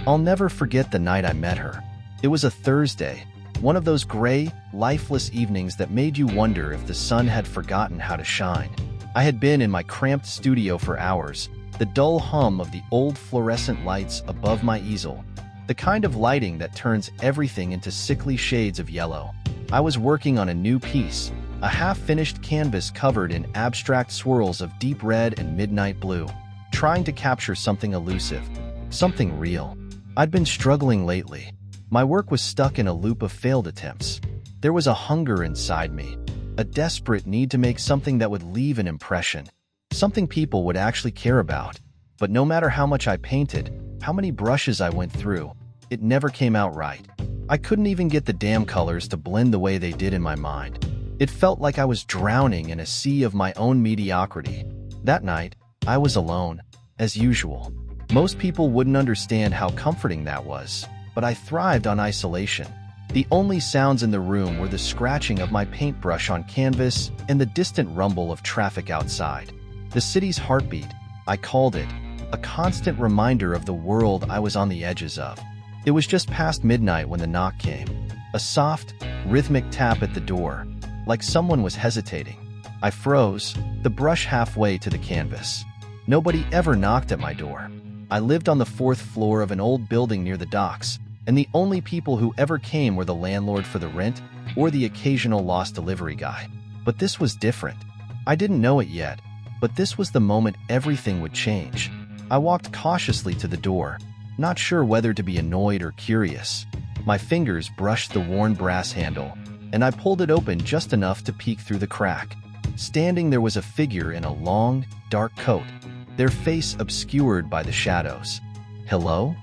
I'll never forget the night I met her. It was a Thursday, one of those gray, lifeless evenings that made you wonder if the sun had forgotten how to shine. I had been in my cramped studio for hours, the dull hum of the old fluorescent lights above my easel, the kind of lighting that turns everything into sickly shades of yellow. I was working on a new piece, a half-finished canvas covered in abstract swirls of deep red and midnight blue, trying to capture something elusive, something real. I'd been struggling lately. My work was stuck in a loop of failed attempts. There was a hunger inside me, a desperate need to make something that would leave an impression, something people would actually care about. But no matter how much I painted, how many brushes I went through, it never came out right. I couldn't even get the damn colors to blend the way they did in my mind. It felt like I was drowning in a sea of my own mediocrity. That night, I was alone, as usual. Most people wouldn't understand how comforting that was, but I thrived on isolation. The only sounds in the room were the scratching of my paintbrush on canvas and the distant rumble of traffic outside. The city's heartbeat, I called it, a constant reminder of the world I was on the edges of. It was just past midnight when the knock came. A soft, rhythmic tap at the door, like someone was hesitating. I froze, the brush halfway to the canvas. Nobody ever knocked at my door. I lived on the 4th floor of an old building near the docks, and the only people who ever came were the landlord for the rent or the occasional lost delivery guy. But this was different. I didn't know it yet, but this was the moment everything would change. I walked cautiously to the door, not sure whether to be annoyed or curious. My fingers brushed the worn brass handle, and I pulled it open just enough to peek through the crack. Standing there was a figure in a long, dark coat, their face obscured by the shadows. "Hello?"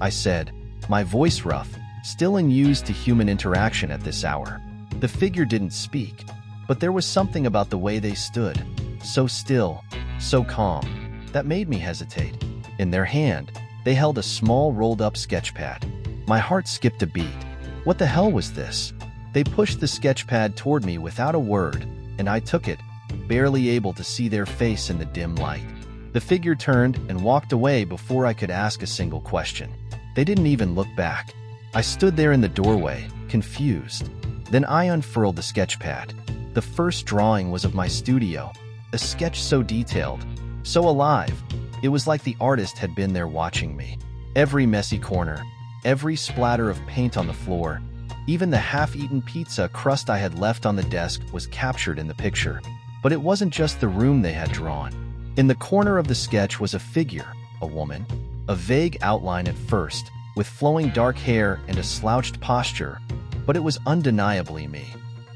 I said, my voice rough, still unused to human interaction at this hour. The figure didn't speak, but there was something about the way they stood, so still, so calm, that made me hesitate. In their hand, they held a small rolled-up sketchpad. My heart skipped a beat. What the hell was this? They pushed the sketchpad toward me without a word, and I took it, barely able to see their face in the dim light. The figure turned and walked away before I could ask a single question. They didn't even look back. I stood there in the doorway, confused. Then I unfurled the sketchpad. The first drawing was of my studio, a sketch so detailed, so alive. It was like the artist had been there watching me. Every messy corner, every splatter of paint on the floor, even the half-eaten pizza crust I had left on the desk was captured in the picture. But it wasn't just the room they had drawn. In the corner of the sketch was a figure, a woman, a vague outline at first, with flowing dark hair and a slouched posture, but it was undeniably me.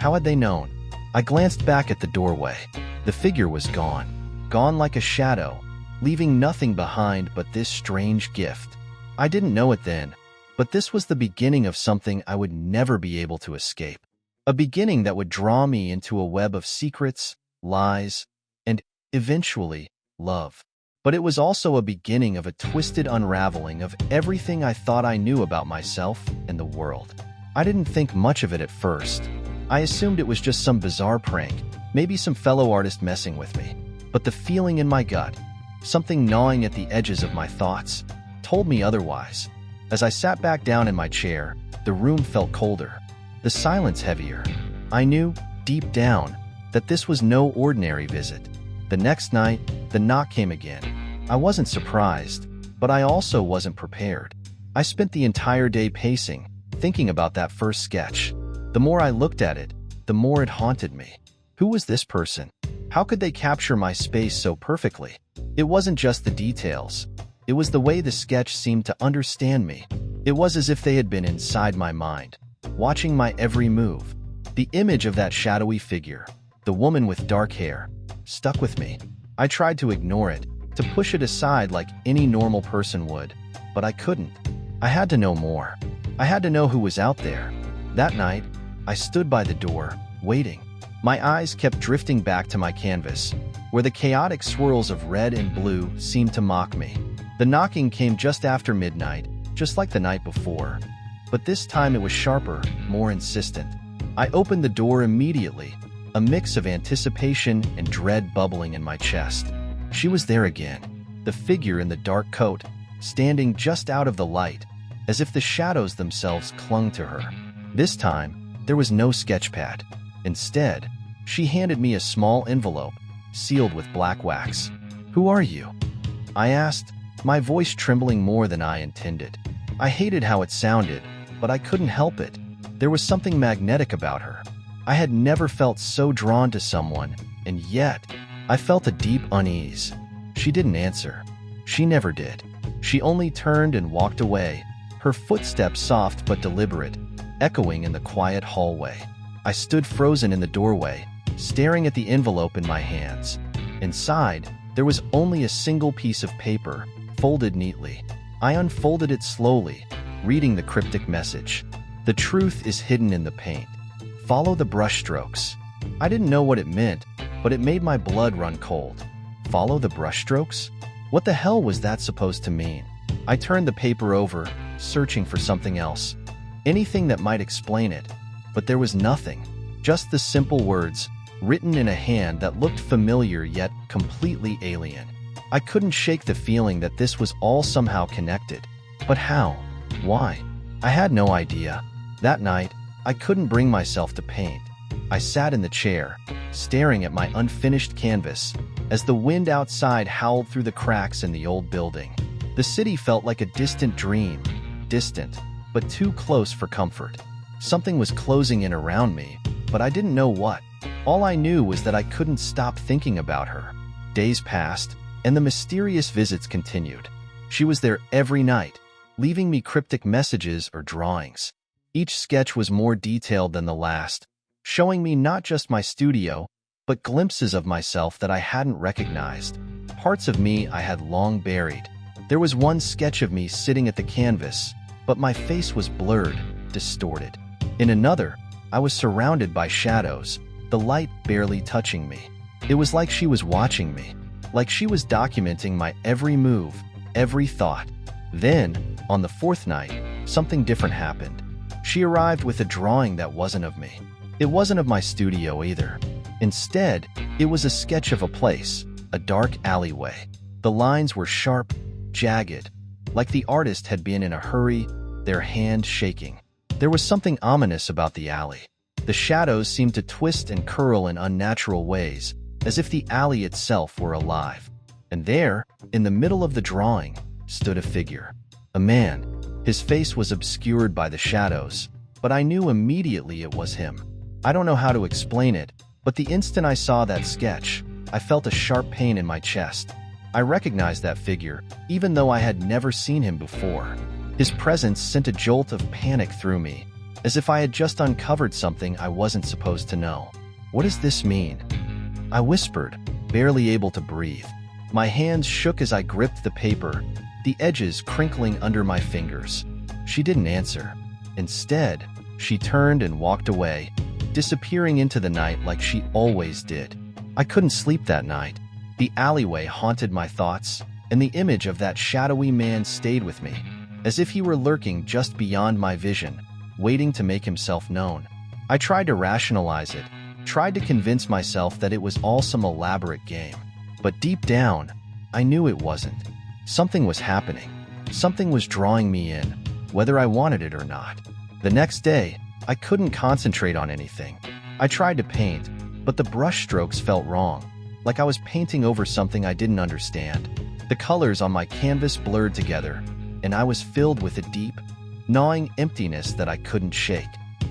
How had they known? I glanced back at the doorway. The figure was gone like a shadow, leaving nothing behind but this strange gift. I didn't know it then, but this was the beginning of something I would never be able to escape. A beginning that would draw me into a web of secrets, lies, and, eventually, love. But it was also a beginning of a twisted unraveling of everything I thought I knew about myself and the world. I didn't think much of it at first. I assumed it was just some bizarre prank, maybe some fellow artist messing with me. But the feeling in my gut, something gnawing at the edges of my thoughts, told me otherwise. As I sat back down in my chair, the room felt colder, the silence heavier. I knew, deep down, that this was no ordinary visit. The next night, the knock came again. I wasn't surprised, but I also wasn't prepared. I spent the entire day pacing, thinking about that first sketch. The more I looked at it, the more it haunted me. Who was this person? How could they capture my space so perfectly? It wasn't just the details. It was the way the sketch seemed to understand me. It was as if they had been inside my mind, watching my every move. The image of that shadowy figure, the woman with dark hair, stuck with me. I tried to ignore it, to push it aside like any normal person would, but I couldn't. I had to know more. I had to know who was out there. That night, I stood by the door, waiting. My eyes kept drifting back to my canvas, where the chaotic swirls of red and blue seemed to mock me. The knocking came just after midnight, just like the night before. But this time it was sharper, more insistent. I opened the door immediately, a mix of anticipation and dread bubbling in my chest. She was there again, the figure in the dark coat, standing just out of the light, as if the shadows themselves clung to her. This time, there was no sketchpad. Instead, she handed me a small envelope, sealed with black wax. "Who are you?" I asked, my voice trembling more than I intended. I hated how it sounded, but I couldn't help it. There was something magnetic about her. I had never felt so drawn to someone, and yet, I felt a deep unease. She didn't answer. She never did. She only turned and walked away, her footsteps soft but deliberate, echoing in the quiet hallway. I stood frozen in the doorway, staring at the envelope in my hands. Inside, there was only a single piece of paper, folded neatly. I unfolded it slowly, reading the cryptic message. "The truth is hidden in the paint. Follow the brushstrokes." I didn't know what it meant, but it made my blood run cold. Follow the brushstrokes? What the hell was that supposed to mean? I turned the paper over, searching for something else. Anything that might explain it. But there was nothing. Just the simple words, written in a hand that looked familiar yet completely alien. I couldn't shake the feeling that this was all somehow connected. But how? Why? I had no idea. That night, I couldn't bring myself to paint. I sat in the chair, staring at my unfinished canvas, as the wind outside howled through the cracks in the old building. The city felt like a distant dream, distant, but too close for comfort. Something was closing in around me, but I didn't know what. All I knew was that I couldn't stop thinking about her. Days passed, and the mysterious visits continued. She was there every night, leaving me cryptic messages or drawings. Each sketch was more detailed than the last, showing me not just my studio, but glimpses of myself that I hadn't recognized, parts of me I had long buried. There was one sketch of me sitting at the canvas, but my face was blurred, distorted. In another, I was surrounded by shadows, the light barely touching me. It was like she was watching me, like she was documenting my every move, every thought. Then, on the fourth night, something different happened. She arrived with a drawing that wasn't of me. It wasn't of my studio either. Instead, it was a sketch of a place, a dark alleyway. The lines were sharp, jagged, like the artist had been in a hurry, their hand shaking. There was something ominous about the alley. The shadows seemed to twist and curl in unnatural ways, as if the alley itself were alive. And there, in the middle of the drawing, stood a figure. A man. His face was obscured by the shadows, but I knew immediately it was him. I don't know how to explain it, but the instant I saw that sketch, I felt a sharp pain in my chest. I recognized that figure, even though I had never seen him before. His presence sent a jolt of panic through me, as if I had just uncovered something I wasn't supposed to know. "What does this mean?" I whispered, barely able to breathe. My hands shook as I gripped the paper, the edges crinkling under my fingers. She didn't answer. Instead, she turned and walked away, disappearing into the night like she always did. I couldn't sleep that night. The alleyway haunted my thoughts, and the image of that shadowy man stayed with me, as if he were lurking just beyond my vision, waiting to make himself known. I tried to rationalize it, tried to convince myself that it was all some elaborate game. But deep down, I knew it wasn't. Something was happening. Something was drawing me in, whether I wanted it or not. The next day, I couldn't concentrate on anything. I tried to paint, but the brushstrokes felt wrong, like I was painting over something I didn't understand. The colors on my canvas blurred together, and I was filled with a deep, gnawing emptiness that I couldn't shake.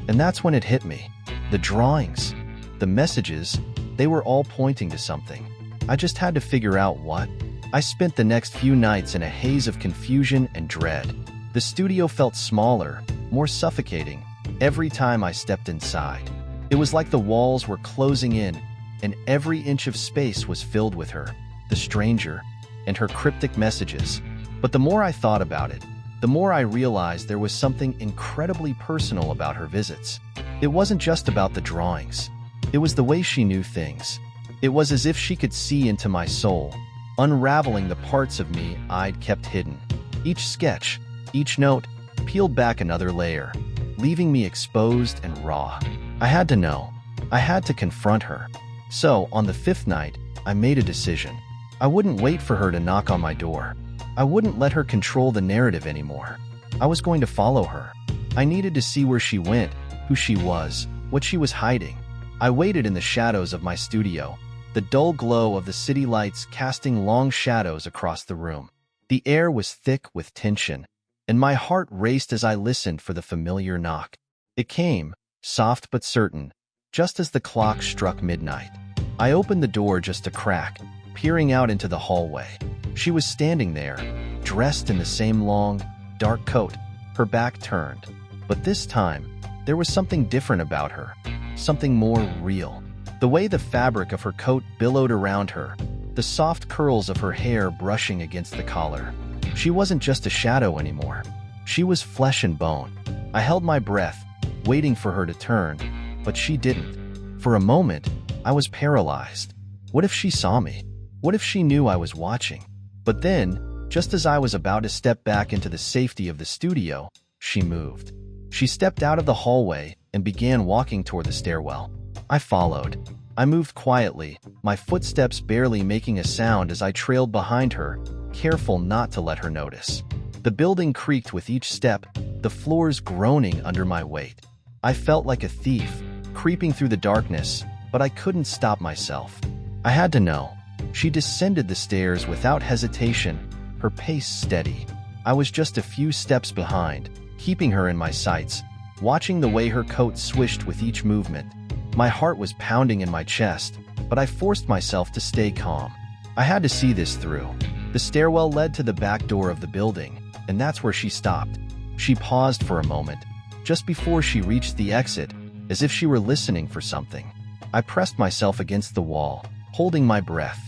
And that's when it hit me. The drawings, the messages, they were all pointing to something. I just had to figure out what. I spent the next few nights in a haze of confusion and dread. The studio felt smaller, more suffocating, every time I stepped inside. It was like the walls were closing in, and every inch of space was filled with her, the stranger, and her cryptic messages. But the more I thought about it, the more I realized there was something incredibly personal about her visits. It wasn't just about the drawings. It was the way she knew things. It was as if she could see into my soul, unraveling the parts of me I'd kept hidden. Each sketch, each note, peeled back another layer, leaving me exposed and raw. I had to know. I had to confront her. So, on the fifth night, I made a decision. I wouldn't wait for her to knock on my door. I wouldn't let her control the narrative anymore. I was going to follow her. I needed to see where she went, who she was, what she was hiding. I waited in the shadows of my studio, the dull glow of the city lights casting long shadows across the room. The air was thick with tension, and my heart raced as I listened for the familiar knock. It came, soft but certain, just as the clock struck midnight. I opened the door just a crack, peering out into the hallway. She was standing there, dressed in the same long, dark coat, her back turned. But this time, there was something different about her, something more real. The way the fabric of her coat billowed around her, the soft curls of her hair brushing against the collar. She wasn't just a shadow anymore. She was flesh and bone. I held my breath, waiting for her to turn, but she didn't. For a moment, I was paralyzed. What if she saw me? What if she knew I was watching? But then, just as I was about to step back into the safety of the studio, she moved. She stepped out of the hallway and began walking toward the stairwell. I followed. I moved quietly, my footsteps barely making a sound as I trailed behind her, careful not to let her notice. The building creaked with each step, the floors groaning under my weight. I felt like a thief, creeping through the darkness, but I couldn't stop myself. I had to know. She descended the stairs without hesitation, her pace steady. I was just a few steps behind, keeping her in my sights, watching the way her coat swished with each movement. My heart was pounding in my chest, but I forced myself to stay calm. I had to see this through. The stairwell led to the back door of the building, and that's where she stopped. She paused for a moment, just before she reached the exit, as if she were listening for something. I pressed myself against the wall, holding my breath.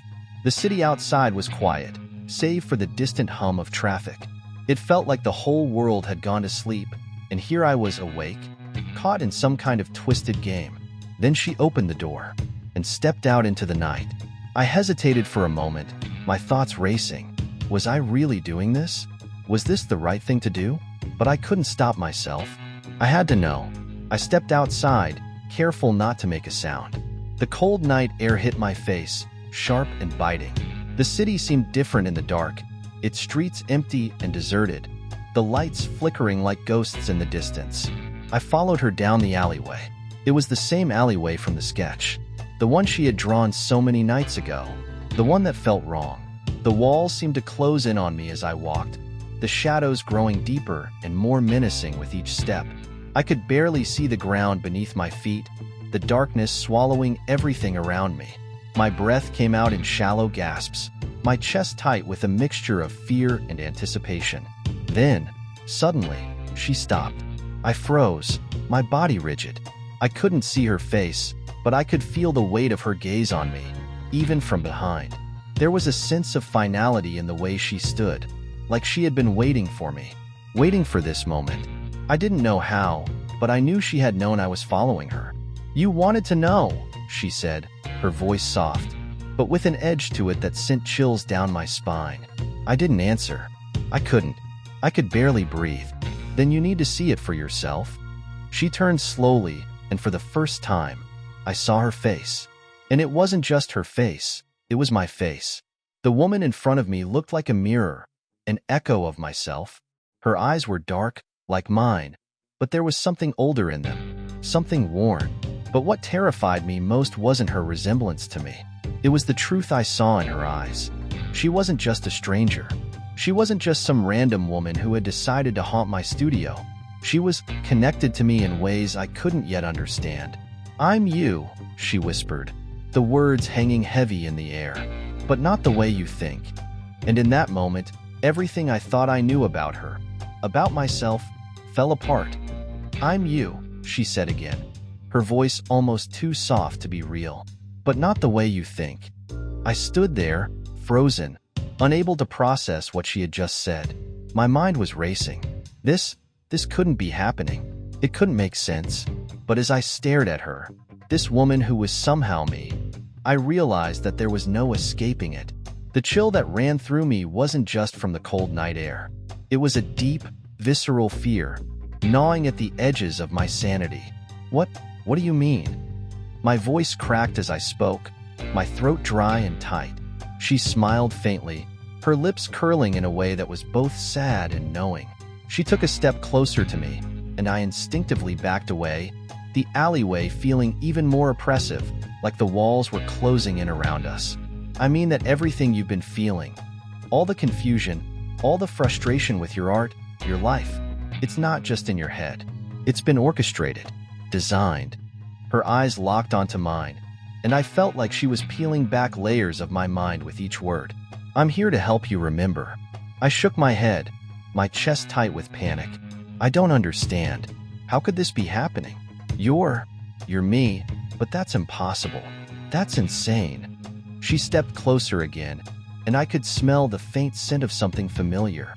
The city outside was quiet, save for the distant hum of traffic. It felt like the whole world had gone to sleep, and here I was awake, caught in some kind of twisted game. Then she opened the door and stepped out into the night. I hesitated for a moment, my thoughts racing. Was I really doing this? Was this the right thing to do? But I couldn't stop myself. I had to know. I stepped outside, careful not to make a sound. The cold night air hit my face, sharp and biting. The city seemed different in the dark, its streets empty and deserted, the lights flickering like ghosts in the distance. I followed her down the alleyway. It was the same alleyway from the sketch, the one she had drawn so many nights ago, the one that felt wrong. The walls seemed to close in on me as I walked, the shadows growing deeper and more menacing with each step. I could barely see the ground beneath my feet, the darkness swallowing everything around me. My breath came out in shallow gasps, my chest tight with a mixture of fear and anticipation. Then, suddenly, she stopped. I froze, my body rigid. I couldn't see her face, but I could feel the weight of her gaze on me, even from behind. There was a sense of finality in the way she stood, like she had been waiting for me, waiting for this moment. I didn't know how, but I knew she had known I was following her. "You wanted to know," she said, her voice soft, but with an edge to it that sent chills down my spine. I didn't answer. I couldn't. I could barely breathe. "Then you need to see it for yourself." She turned slowly, and for the first time, I saw her face. And it wasn't just her face, it was my face. The woman in front of me looked like a mirror, an echo of myself. Her eyes were dark, like mine, but there was something older in them, something worn. But what terrified me most wasn't her resemblance to me. It was the truth I saw in her eyes. She wasn't just a stranger. She wasn't just some random woman who had decided to haunt my studio. She was connected to me in ways I couldn't yet understand. "I'm you," she whispered, the words hanging heavy in the air. "But not the way you think." And in that moment, everything I thought I knew about her, about myself, fell apart. "I'm you," she said again, her voice almost too soft to be real. "But not the way you think." I stood there, frozen, unable to process what she had just said. My mind was racing. This couldn't be happening. It couldn't make sense. But as I stared at her, this woman who was somehow me, I realized that there was no escaping it. The chill that ran through me wasn't just from the cold night air. It was a deep, visceral fear, gnawing at the edges of my sanity. What do you mean?" My voice cracked as I spoke, my throat dry and tight. She smiled faintly, her lips curling in a way that was both sad and knowing. She took a step closer to me, and I instinctively backed away, the alleyway feeling even more oppressive, like the walls were closing in around us. I mean that everything you've been feeling, all the confusion, all the frustration with your art, your life, it's not just in your head. It's been orchestrated, designed. Her eyes locked onto mine, and I felt like she was peeling back layers of my mind with each word. I'm here to help you remember. I shook my head, my chest tight with panic. I don't understand. How could this be happening? You're me, but that's impossible. That's insane. She stepped closer again, and I could smell the faint scent of something familiar.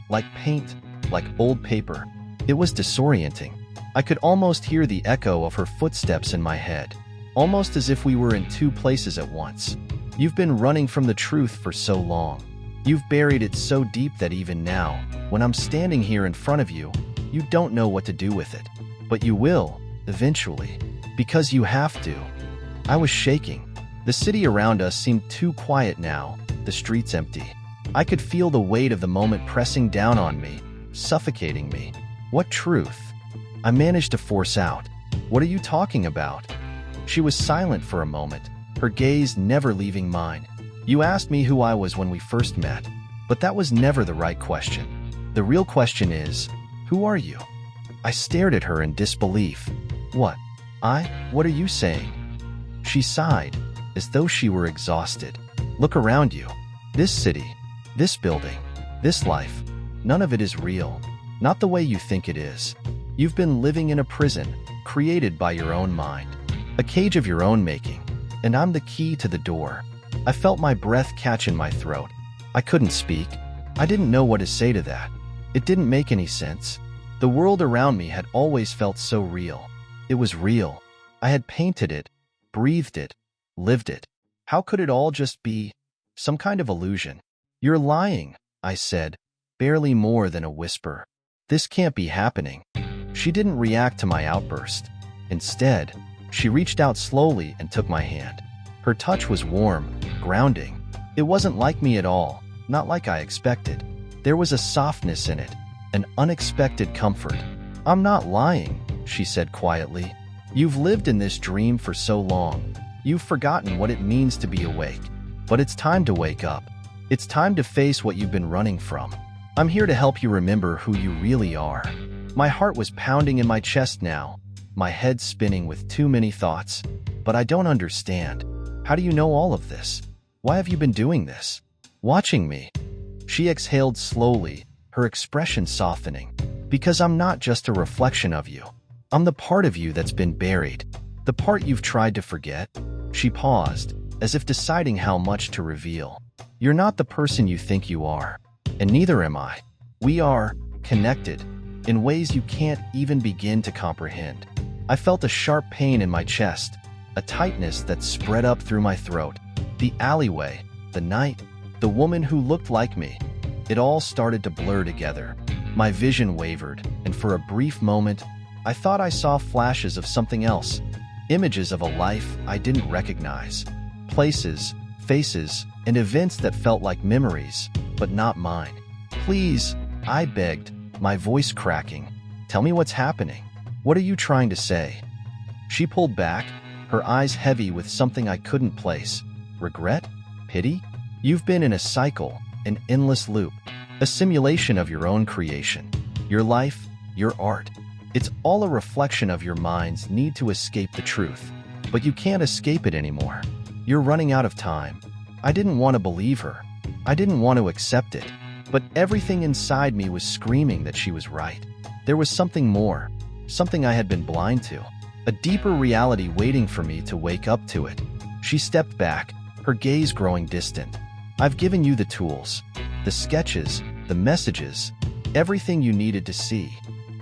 Like paint, like old paper. It was disorienting. I could almost hear the echo of her footsteps in my head, almost as if we were in two places at once. You've been running from the truth for so long. You've buried it so deep that even now, when I'm standing here in front of you, you don't know what to do with it. But you will, eventually, because you have to. I was shaking. The city around us seemed too quiet now, the streets empty. I could feel the weight of the moment pressing down on me, suffocating me. What truth? I managed to force out. What are you talking about? She was silent for a moment, her gaze never leaving mine. You asked me who I was when we first met, but that was never the right question. The real question is, who are you? I stared at her in disbelief. What? What are you saying? She sighed, as though she were exhausted. Look around you. This city, this building, this life, none of it is real. Not the way you think it is. You've been living in a prison, created by your own mind. A cage of your own making. And I'm the key to the door. I felt my breath catch in my throat. I couldn't speak. I didn't know what to say to that. It didn't make any sense. The world around me had always felt so real. It was real. I had painted it, breathed it, lived it. How could it all just be some kind of illusion? You're lying, I said, barely more than a whisper. This can't be happening. She didn't react to my outburst. Instead, she reached out slowly and took my hand. Her touch was warm, grounding. It wasn't like me at all, not like I expected. There was a softness in it, an unexpected comfort. I'm not lying, she said quietly. You've lived in this dream for so long. You've forgotten what it means to be awake. But it's time to wake up. It's time to face what you've been running from. I'm here to help you remember who you really are. My heart was pounding in my chest now, my head spinning with too many thoughts. But I don't understand. How do you know all of this? Why have you been doing this? Watching me. She exhaled slowly, her expression softening. Because I'm not just a reflection of you. I'm the part of you that's been buried. The part you've tried to forget. She paused, as if deciding how much to reveal. You're not the person you think you are. And neither am I. We are connected in ways you can't even begin to comprehend. I felt a sharp pain in my chest, a tightness that spread up through my throat. The alleyway, the night, the woman who looked like me. It all started to blur together. My vision wavered, and for a brief moment, I thought I saw flashes of something else. Images of a life I didn't recognize. Places, faces, and events that felt like memories, but not mine. Please, I begged, my voice cracking. Tell me what's happening. What are you trying to say? She pulled back, her eyes heavy with something I couldn't place. Regret? Pity? You've been in a cycle, an endless loop, a simulation of your own creation. Your life, your art. It's all a reflection of your mind's need to escape the truth. But you can't escape it anymore. You're running out of time. I didn't want to believe her. I didn't want to accept it. But everything inside me was screaming that she was right. There was something more, something I had been blind to, a deeper reality waiting for me to wake up to it. She stepped back, her gaze growing distant. I've given you the tools, the sketches, the messages, everything you needed to see.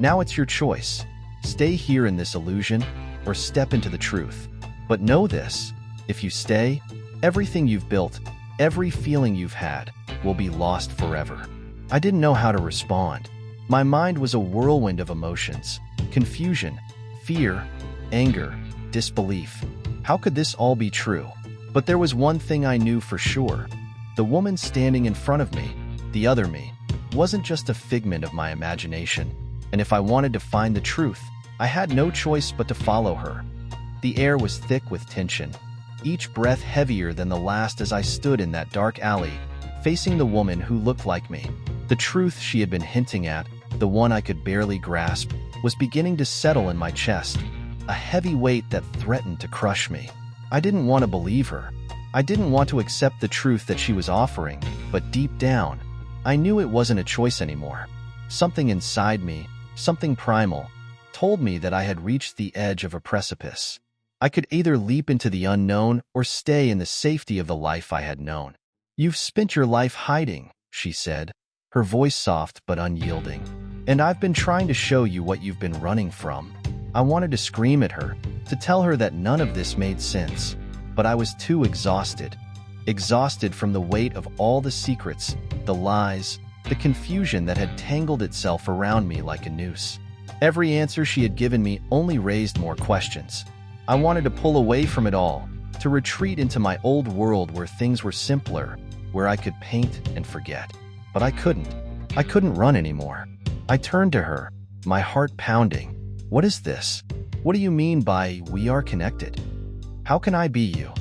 Now it's your choice. Stay here in this illusion or step into the truth. But know this, if you stay, everything you've built, every feeling you've had, will be lost forever. I didn't know how to respond. My mind was a whirlwind of emotions, confusion, fear, anger, disbelief. How could this all be true? But there was one thing I knew for sure. The woman standing in front of me, the other me, wasn't just a figment of my imagination, and if I wanted to find the truth, I had no choice but to follow her. The air was thick with tension, each breath heavier than the last as I stood in that dark alley, facing the woman who looked like me. The truth she had been hinting at, the one I could barely grasp, was beginning to settle in my chest, a heavy weight that threatened to crush me. I didn't want to believe her. I didn't want to accept the truth that she was offering, but deep down, I knew it wasn't a choice anymore. Something inside me, something primal, told me that I had reached the edge of a precipice. I could either leap into the unknown or stay in the safety of the life I had known. "You've spent your life hiding," she said, her voice soft but unyielding. "And I've been trying to show you what you've been running from." I wanted to scream at her, to tell her that none of this made sense, but I was too exhausted. Exhausted from the weight of all the secrets, the lies, the confusion that had tangled itself around me like a noose. Every answer she had given me only raised more questions. I wanted to pull away from it all, to retreat into my old world where things were simpler, where I could paint and forget. But I couldn't. I couldn't run anymore. I turned to her, my heart pounding. "What is this? What do you mean by we are connected? How can I be you?"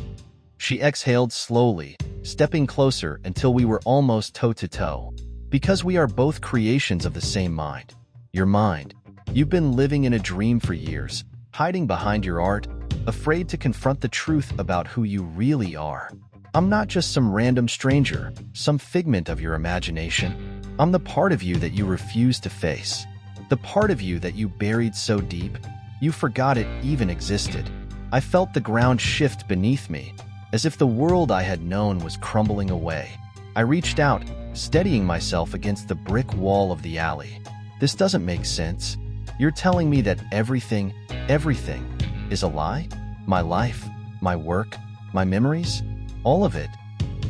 She exhaled slowly, stepping closer until we were almost toe-to-toe. "Because we are both creations of the same mind. Your mind. You've been living in a dream for years, hiding behind your art, afraid to confront the truth about who you really are. I'm not just some random stranger, some figment of your imagination. I'm the part of you that you refuse to face. The part of you that you buried so deep, you forgot it even existed." I felt the ground shift beneath me, as if the world I had known was crumbling away. I reached out, steadying myself against the brick wall of the alley. "This doesn't make sense. You're telling me that everything is a lie? My life, my work, my memories? All of it?"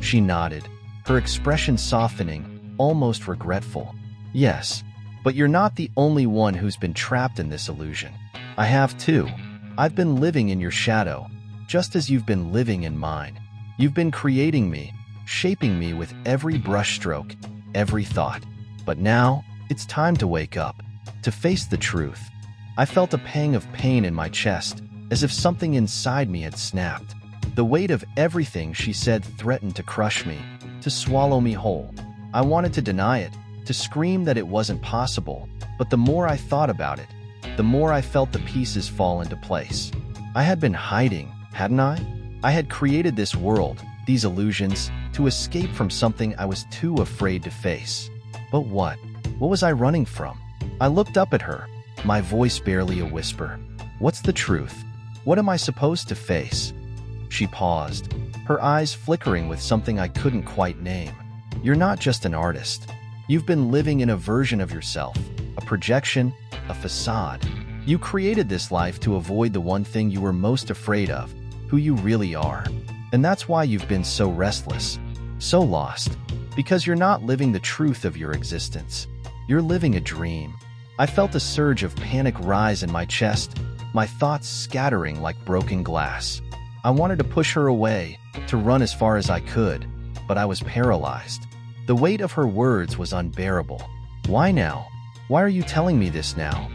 She nodded, her expression softening, almost regretful. "Yes, but you're not the only one who's been trapped in this illusion. I have too. I've been living in your shadow, just as you've been living in mine. You've been creating me, shaping me with every brushstroke, every thought. But now, it's time to wake up, to face the truth." I felt a pang of pain in my chest, as if something inside me had snapped. The weight of everything she said threatened to crush me, to swallow me whole. I wanted to deny it, to scream that it wasn't possible, but the more I thought about it, the more I felt the pieces fall into place. I had been hiding, hadn't I? I had created this world, these illusions, to escape from something I was too afraid to face. But what? What was I running from? I looked up at her, my voice barely a whisper. "What's the truth? What am I supposed to face?" She paused, her eyes flickering with something I couldn't quite name. "You're not just an artist. You've been living in a version of yourself, a projection, a facade. You created this life to avoid the one thing you were most afraid of, who you really are. And that's why you've been so restless, so lost, because you're not living the truth of your existence. You're living a dream." I felt a surge of panic rise in my chest, my thoughts scattering like broken glass. I wanted to push her away, to run as far as I could, but I was paralyzed. The weight of her words was unbearable. "Why now? Why are you telling me this now?"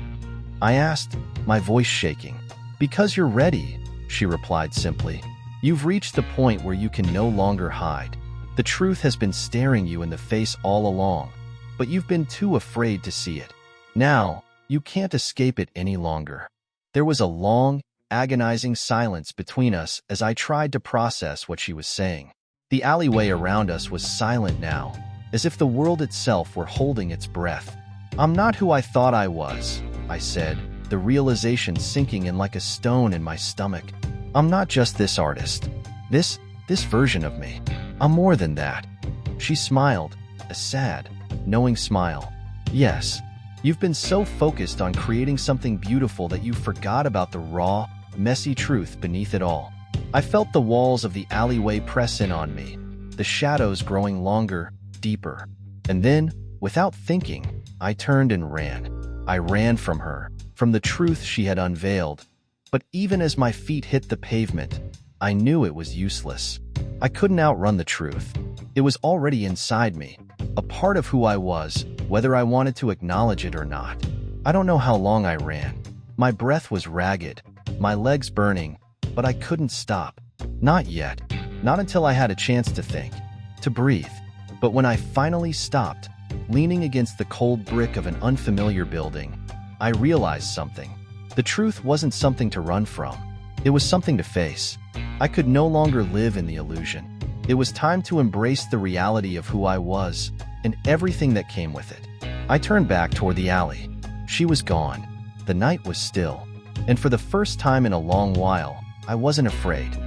I asked, my voice shaking. "Because you're ready," she replied simply. "You've reached the point where you can no longer hide. The truth has been staring you in the face all along, but you've been too afraid to see it. Now, you can't escape it any longer." There was a long, agonizing silence between us as I tried to process what she was saying. The alleyway around us was silent now, as if the world itself were holding its breath. "I'm not who I thought I was," I said, the realization sinking in like a stone in my stomach. "I'm not just this artist. This version of me. I'm more than that." She smiled, a sad, knowing smile. "Yes, you've been so focused on creating something beautiful that you forgot about the raw, messy truth beneath it all." I felt the walls of the alleyway press in on me, the shadows growing longer, deeper. And then, without thinking, I turned and ran. I ran from her, from the truth she had unveiled. But even as my feet hit the pavement, I knew it was useless. I couldn't outrun the truth. It was already inside me, a part of who I was, whether I wanted to acknowledge it or not. I don't know how long I ran. My breath was ragged, my legs burning, but I couldn't stop. Not yet. Not until I had a chance to think, to breathe. But when I finally stopped, leaning against the cold brick of an unfamiliar building, I realized something. The truth wasn't something to run from. It was something to face. I could no longer live in the illusion. It was time to embrace the reality of who I was and everything that came with it. I turned back toward the alley. She was gone. The night was still. And for the first time in a long while, I wasn't afraid.